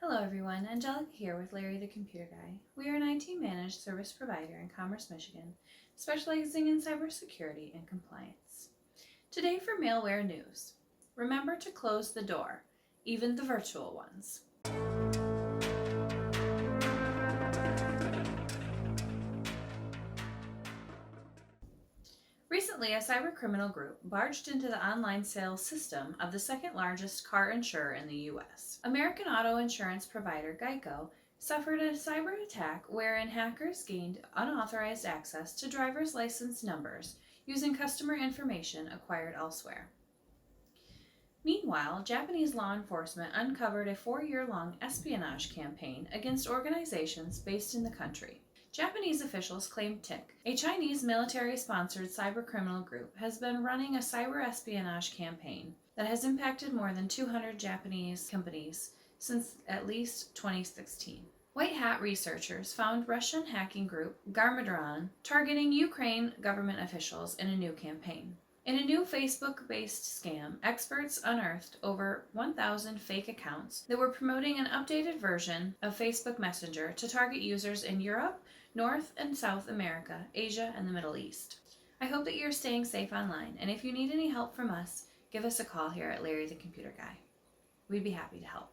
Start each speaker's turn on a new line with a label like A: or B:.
A: Hello everyone, Angelica here with Larry the Computer Guy. We are an IT managed service provider in Commerce, Michigan, specializing in cybersecurity and compliance. Today for malware news. Remember to close the door, even the virtual ones. Recently, a cybercriminal group barged into the online sales system of the second largest car insurer in the U.S. American auto insurance provider Geico suffered a cyber attack wherein hackers gained unauthorized access to driver's license numbers using customer information acquired elsewhere. Meanwhile, Japanese law enforcement uncovered a 4-year-long espionage campaign against organizations based in the country. Japanese officials claim TIC, a Chinese military-sponsored cybercriminal group, has been running a cyber espionage campaign that has impacted more than 200 Japanese companies since at least 2016. White Hat researchers found Russian hacking group Garmadron targeting Ukraine government officials in a new campaign. In a new Facebook-based scam, experts unearthed over 1,000 fake accounts that were promoting an updated version of Facebook Messenger to target users in Europe, North and South America, Asia, and the Middle East. I hope that you're staying safe online, and if you need any help from us, give us a call here at Larry the Computer Guy. We'd be happy to help.